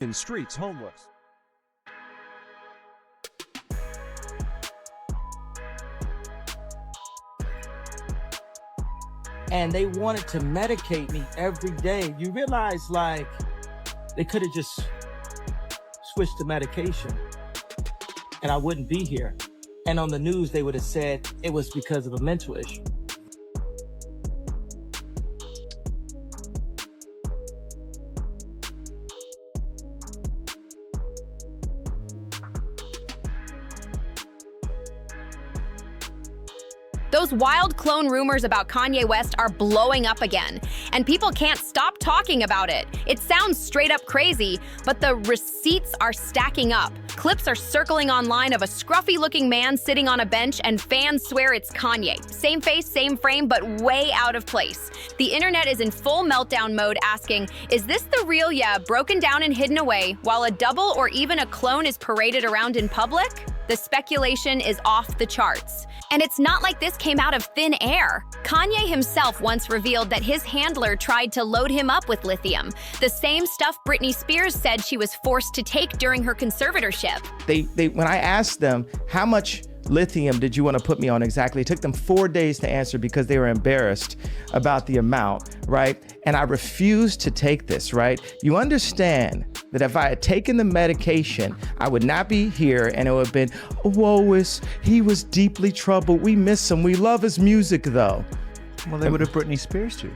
in streets homeless. And they wanted to medicate me every day. You realize, like, they could have just switched the medication and I wouldn't be here. And on the news, they would have said it was because of a mental issue. Those wild clone rumors about Kanye West are blowing up again, and people can't stop talking about it. It sounds straight up crazy, but the receipts are stacking up. Clips are circling online of a scruffy-looking man sitting on a bench, and fans swear it's Kanye. Same face, same frame, but way out of place. The internet is in full meltdown mode asking, is this the real yeah, broken down and hidden away, while a double or even a clone is paraded around in public? The speculation is off the charts. And it's not like this came out of thin air. Kanye himself once revealed that his handler tried to load him up with lithium, the same stuff Britney Spears said she was forced to take during her conservatorship. When I asked them, how much lithium did you want to put me on exactly? It took them 4 days to answer because they were embarrassed about the amount, right? And I refused to take this, right? You understand that if I had taken the medication, I would not be here and it would have been, he was deeply troubled. We miss him. We love his music though. Well, they would have Britney Spears you.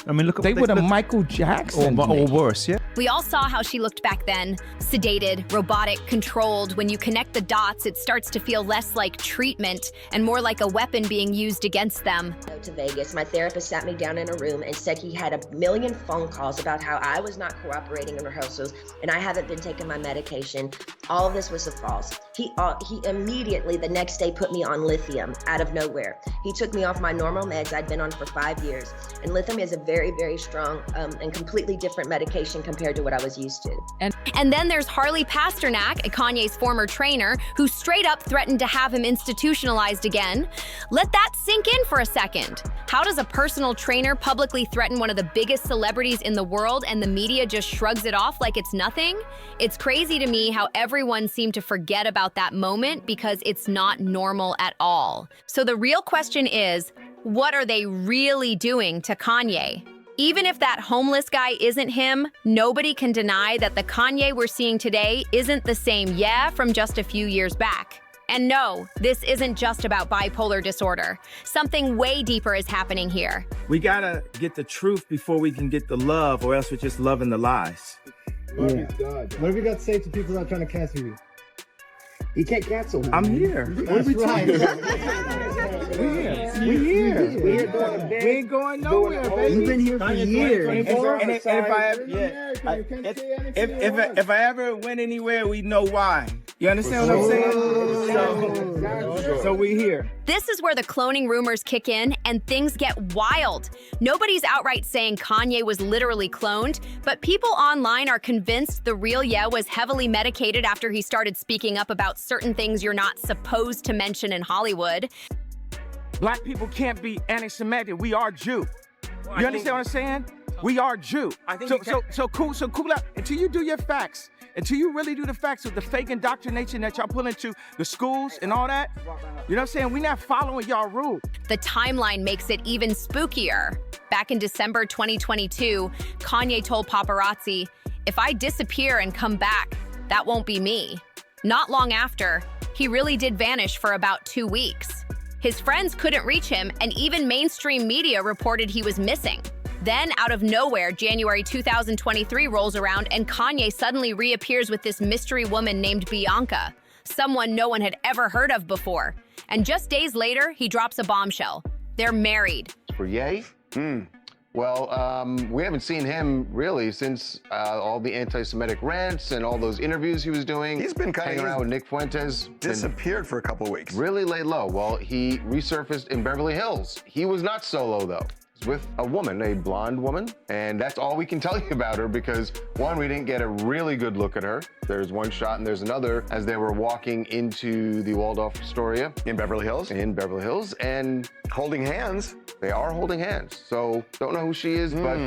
I mean, look at they would have Michael Jackson or worse, yeah. We all saw how she looked back then. Sedated, robotic, controlled. When you connect the dots, it starts to feel less like treatment and more like a weapon being used against them. To Vegas, my therapist sat me down in a room and said he had a million phone calls about how I was not cooperating in rehearsals and I haven't been taking my medication. All of this was a false. He immediately the next day put me on lithium out of nowhere. He took me off my normal meds I'd been on for 5 years. And lithium is a very, very strong and completely different medication compared to what I was used to. And then there's Harley Pasternak, Kanye's former trainer, who straight up threatened to have him institutionalized again. Let that sink in for a second. How does a personal trainer publicly threaten one of the biggest celebrities in the world and the media just shrugs it off like it's nothing? It's crazy to me how everyone seemed to forget about that moment because it's not normal at all. So the real question is, what are they really doing to Kanye? Even if that homeless guy isn't him, nobody can deny that the Kanye we're seeing today isn't the same from just a few years back. And no, this isn't just about bipolar disorder. Something way deeper is happening here. We gotta get the truth before we can get the love, or else we're just loving the lies. Yeah. What have you got to say to people that are trying to cancel you? You can't cancel me. I'm here. What are we talking about? We're here. We ain't going nowhere, baby. You've been here for years. If I ever went anywhere, we know why. You understand what I'm saying? So we here. This is where the cloning rumors kick in and things get wild. Nobody's outright saying Kanye was literally cloned, but people online are convinced the real was heavily medicated after he started speaking up about certain things you're not supposed to mention in Hollywood. Black people can't be anti-Semitic. We are Jew. You understand what I'm saying? We are Jew. So cool out until you do your facts. Until you really do the facts of the fake indoctrination that y'all pull into the schools and all that. You know what I'm saying? We're not following y'all rules. The timeline makes it even spookier. Back in December 2022, Kanye told paparazzi, "If I disappear and come back, that won't be me." Not long after, he really did vanish for about 2 weeks. His friends couldn't reach him, and even mainstream media reported he was missing. Then, out of nowhere, January 2023 rolls around and Kanye suddenly reappears with this mystery woman named Bianca, someone no one had ever heard of before. And just days later, he drops a bombshell. They're married. For Ye? Well, we haven't seen him really since all the anti-Semitic rants and all those interviews he was doing. He's been hanging around with Nick Fuentes. Disappeared for a couple of weeks. Really laid low. Well, he resurfaced in Beverly Hills. He was not solo, though. with a woman, a blonde woman. And that's all we can tell you about her because, one, we didn't get a really good look at her. There's one shot and there's another as they were walking into the Waldorf Astoria in Beverly Hills, and holding hands. They are holding hands. So don't know who she is, but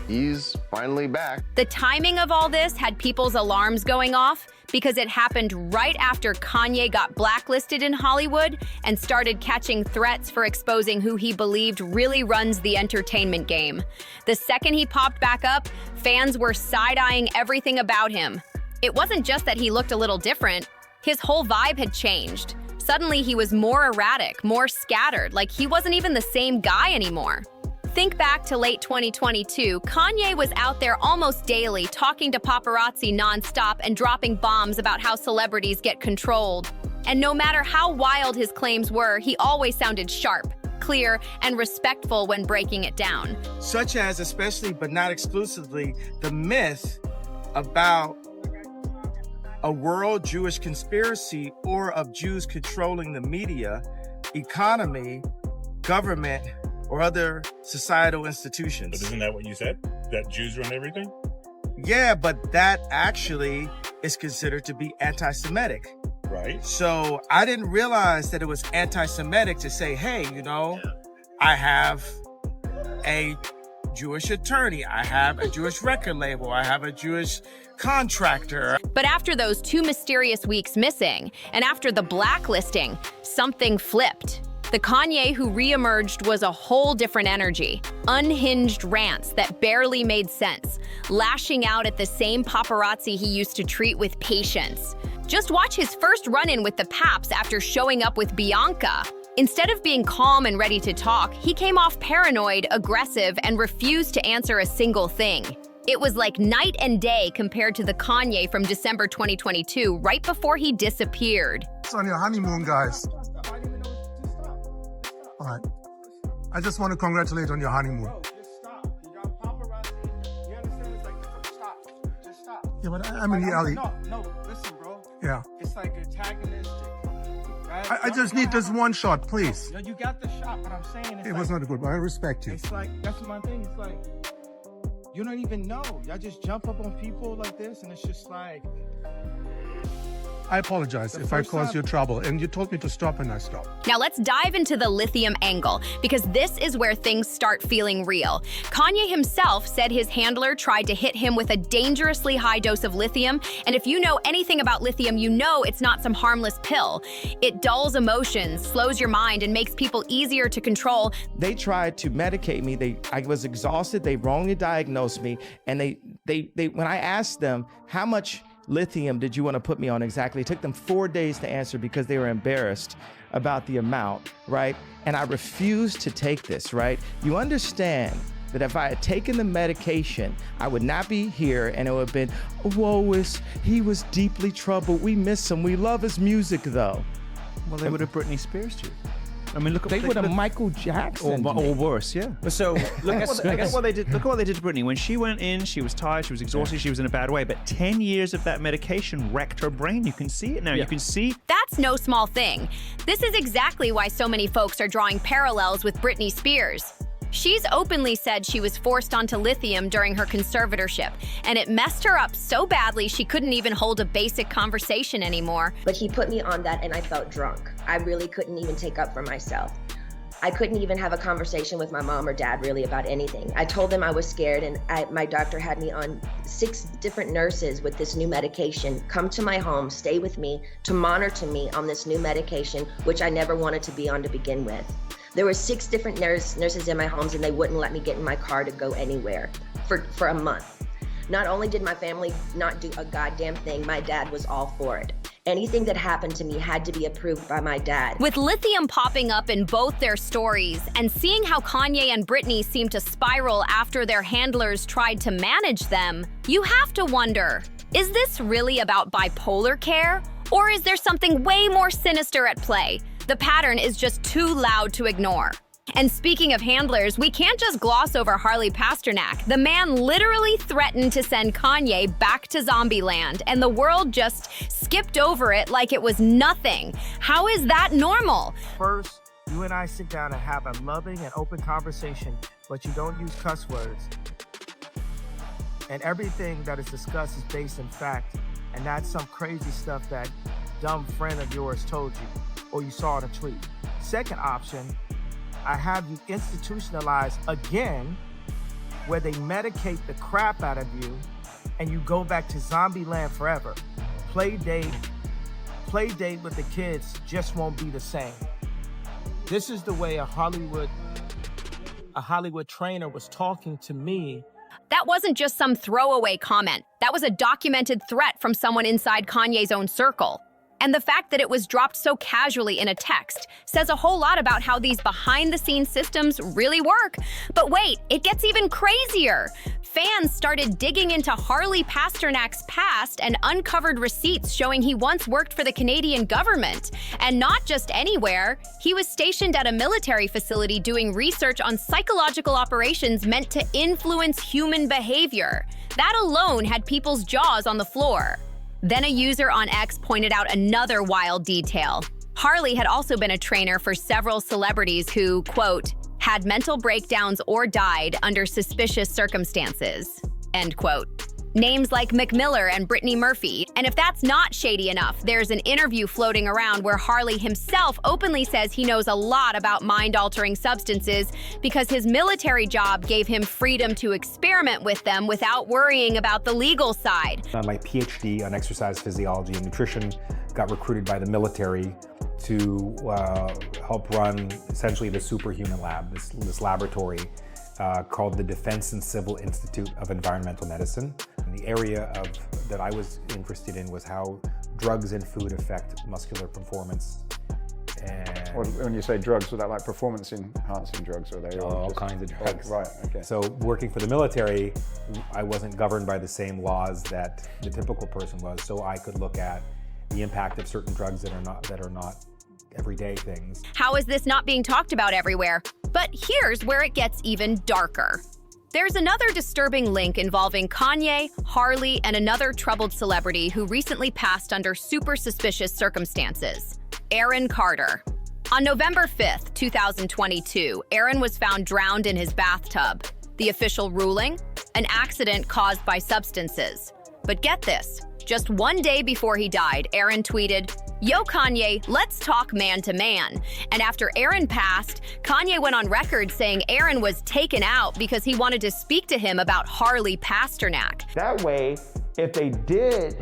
he's finally back. The timing of all this had people's alarms going off because it happened right after Kanye got blacklisted in Hollywood and started catching threats for exposing who he believed really runs the entertainment game. The second he popped back up, fans were side-eyeing everything about him. It wasn't just that he looked a little different. His whole vibe had changed. Suddenly, he was more erratic, more scattered, like he wasn't even the same guy anymore. Think back to late 2022, Kanye was out there almost daily talking to paparazzi nonstop and dropping bombs about how celebrities get controlled. And no matter how wild his claims were, he always sounded sharp, clear, and respectful when breaking it down. Such as, especially but not exclusively, the myth about a world Jewish conspiracy or of Jews controlling the media, economy, government, or other societal institutions. But isn't that what you said? That Jews run everything? Yeah, but that actually is considered to be anti-Semitic. Right. So I didn't realize that it was anti-Semitic to say, hey, you know, I have a Jewish attorney, I have a Jewish record label, I have a Jewish contractor. But after those 2 mysterious weeks missing, and after the blacklisting, something flipped. The Kanye who reemerged was a whole different energy. Unhinged rants that barely made sense, lashing out at the same paparazzi he used to treat with patience. Just watch his first run-in with the Paps after showing up with Bianca. Instead of being calm and ready to talk, he came off paranoid, aggressive, and refused to answer a single thing. It was like night and day compared to the Kanye from December 2022, right before he disappeared. It's on your honeymoon, guys. All right. I just want to congratulate on your honeymoon. Bro, just stop. You got paparazzi. You understand? It's like, stop. Just stop. Yeah, but I'm in the alley. No, listen, bro. Yeah. It's like antagonistic. Right? I just need this one shot, please. No, you got the shot, but I'm saying It was not good, but I respect you. It's like, that's my thing. It's like, you don't even know. Y'all just jump up on people like this, and it's just like... I apologize if I caused you trouble, and you told me to stop, and I stopped. Now let's dive into the lithium angle, because this is where things start feeling real. Kanye himself said his handler tried to hit him with a dangerously high dose of lithium, and if you know anything about lithium, you know it's not some harmless pill. It dulls emotions, slows your mind, and makes people easier to control. They tried to medicate me. I was exhausted. They wrongly diagnosed me, and they when I asked them how much lithium did you want to put me on exactly, it took them 4 days to answer because they were embarrassed about the amount, right? And I refused to take this, right? You understand that if I had taken the medication, I would not be here, and it would have been, woe, he was deeply troubled. We miss him. We love his music, though. Well, they would have Britney Spears you. I mean, look at they would have Michael Jackson or worse, yeah. So look at what they did. Look at what they did to Britney. When she went in, she was tired, she was exhausted, she was in a bad way. But 10 years of that medication wrecked her brain. You can see it now. You can see. That's no small thing. This is exactly why so many folks are drawing parallels with Britney Spears. She's openly said she was forced onto lithium during her conservatorship, and it messed her up so badly she couldn't even hold a basic conversation anymore. But he put me on that and I felt drunk. I really couldn't even take up for myself. I couldn't even have a conversation with my mom or dad really about anything. I told them I was scared, and my doctor had me on 6 different nurses with this new medication come to my home, stay with me, to monitor me on this new medication, which I never wanted to be on to begin with. There were 6 different nurses in my homes, and they wouldn't let me get in my car to go anywhere for a month. Not only did my family not do a goddamn thing, my dad was all for it. Anything that happened to me had to be approved by my dad. With lithium popping up in both their stories, and seeing how Kanye and Britney seemed to spiral after their handlers tried to manage them, you have to wonder, is this really about bipolar care? Or is there something way more sinister at play? The pattern is just too loud to ignore. And speaking of handlers, we can't just gloss over Harley Pasternak. The man literally threatened to send Kanye back to Zombieland, and the world just skipped over it like it was nothing. How is that normal? First, you and I sit down and have a loving and open conversation but you don't use cuss words. And everything that is discussed is based in fact, and not some crazy stuff that dumb friend of yours told you or you saw in a tweet. Second option, I have you institutionalized again, where they medicate the crap out of you and you go back to zombie land forever. Play date with the kids just won't be the same. This is the way a Hollywood trainer was talking to me. That wasn't just some throwaway comment. That was a documented threat from someone inside Kanye's own circle. And the fact that it was dropped so casually in a text says a whole lot about how these behind-the-scenes systems really work. But wait, it gets even crazier. Fans started digging into Harley Pasternak's past and uncovered receipts showing he once worked for the Canadian government. And not just anywhere, he was stationed at a military facility doing research on psychological operations meant to influence human behavior. That alone had people's jaws on the floor. Then a user on X pointed out another wild detail. Harley had also been a trainer for several celebrities who, quote, had mental breakdowns or died under suspicious circumstances, end quote. Names like McMiller and Brittany Murphy. And if that's not shady enough, there's an interview floating around where Harley himself openly says he knows a lot about mind-altering substances because his military job gave him freedom to experiment with them without worrying about the legal side. My PhD on exercise physiology and nutrition got recruited by the military to help run essentially the superhuman lab, this laboratory called the Defense and Civil Institute of Environmental Medicine. And the area that I was interested in was how drugs and food affect muscular performance. And when you say drugs, was that like performance-enhancing drugs? Or they all kinds of drugs. Oh, right, okay. So working for the military, I wasn't governed by the same laws that the typical person was, so I could look at the impact of certain drugs that are not everyday things. How is this not being talked about everywhere? But here's where it gets even darker. There's another disturbing link involving Kanye, Harley, and another troubled celebrity who recently passed under super suspicious circumstances, Aaron Carter. On November 5th, 2022, Aaron was found drowned in his bathtub. The official ruling? An accident caused by substances. But get this, just one day before he died, Aaron tweeted, "Yo, Kanye, let's talk man to man." And after Aaron passed, Kanye went on record saying Aaron was taken out because he wanted to speak to him about Harley Pasternak. That way, if they did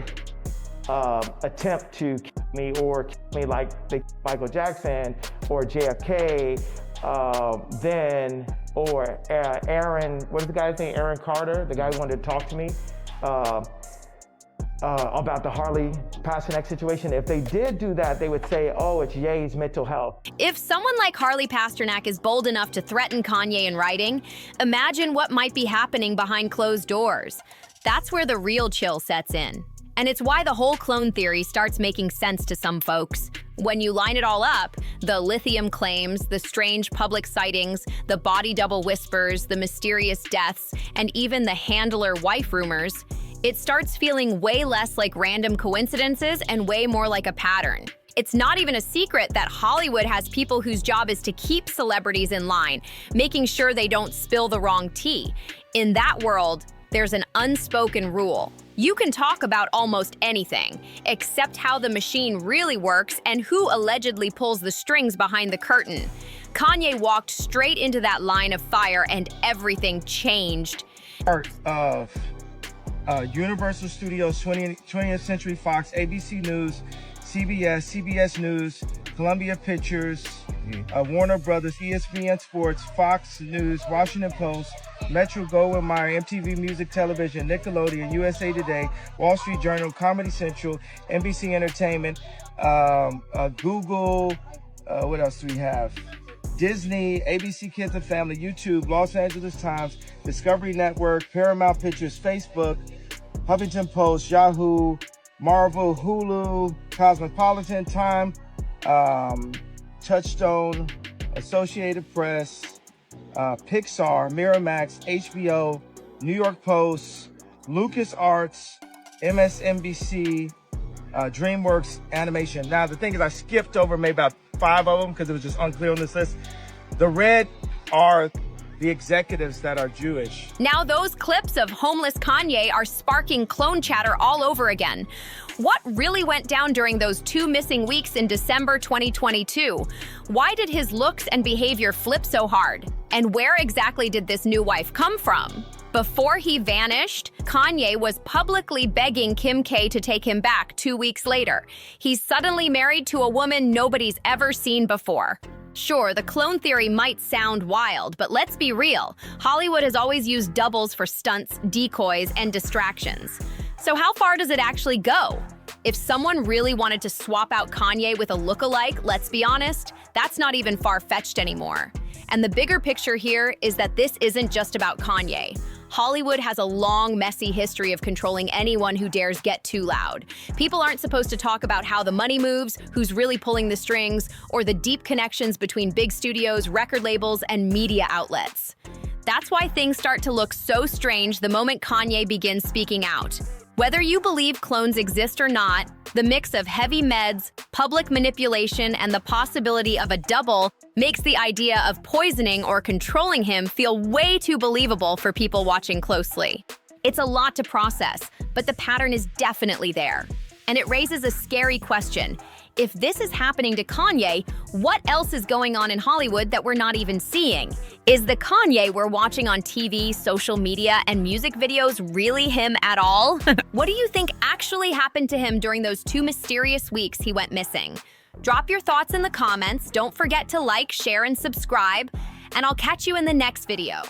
attempt to kill me or kill me like they killed Michael Jackson or JFK, or Aaron, what is the guy's name? Aaron Carter, the guy who wanted to talk to me about the Harley Pasternak situation. If they did do that, they would say, oh, it's Ye's mental health. If someone like Harley Pasternak is bold enough to threaten Kanye in writing, imagine what might be happening behind closed doors. That's where the real chill sets in. And it's why the whole clone theory starts making sense to some folks. When you line it all up, the lithium claims, the strange public sightings, the body double whispers, the mysterious deaths, and even the handler wife rumors, it starts feeling way less like random coincidences and way more like a pattern. It's not even a secret that Hollywood has people whose job is to keep celebrities in line, making sure they don't spill the wrong tea. In that world, there's an unspoken rule. You can talk about almost anything, except how the machine really works and who allegedly pulls the strings behind the curtain. Kanye walked straight into that line of fire and everything changed. Part of Universal Studios, 20th Century Fox, ABC News, CBS News, Columbia Pictures, Warner Brothers, ESPN Sports, Fox News, Washington Post, Metro Goldwyn Mayer, MTV Music Television, Nickelodeon, USA Today, Wall Street Journal, Comedy Central, NBC Entertainment, Google, what else do we have? Disney, ABC Kids and Family, YouTube, Los Angeles Times, Discovery Network, Paramount Pictures, Facebook, Huffington Post, Yahoo, Marvel, Hulu, Cosmopolitan, Time, Touchstone, Associated Press, Pixar, Miramax, HBO, New York Post, LucasArts, MSNBC, DreamWorks Animation. Now, the thing is, I skipped over maybe about 5 of them because it was just unclear on this list. The red are the executives that are Jewish. Now those clips of homeless Kanye are sparking clone chatter all over again. What really went down during those 2 missing weeks in December 2022? Why did his looks and behavior flip so hard? And where exactly did this new wife come from? Before he vanished, Kanye was publicly begging Kim K to take him back 2 weeks later. He's suddenly married to a woman nobody's ever seen before. Sure, the clone theory might sound wild, but let's be real. Hollywood has always used doubles for stunts, decoys, and distractions. So how far does it actually go? If someone really wanted to swap out Kanye with a lookalike, let's be honest, that's not even far-fetched anymore. And the bigger picture here is that this isn't just about Kanye. Hollywood has a long, messy history of controlling anyone who dares get too loud. People aren't supposed to talk about how the money moves, who's really pulling the strings, or the deep connections between big studios, record labels, and media outlets. That's why things start to look so strange the moment Kanye begins speaking out. Whether you believe clones exist or not, the mix of heavy meds, public manipulation, and the possibility of a double makes the idea of poisoning or controlling him feel way too believable for people watching closely. It's a lot to process, but the pattern is definitely there. And it raises a scary question. If this is happening to Kanye, what else is going on in Hollywood that we're not even seeing? Is the Kanye we're watching on TV, social media, and music videos really him at all? What do you think actually happened to him during those 2 mysterious weeks he went missing? Drop your thoughts in the comments, don't forget to like, share, and subscribe, and I'll catch you in the next video.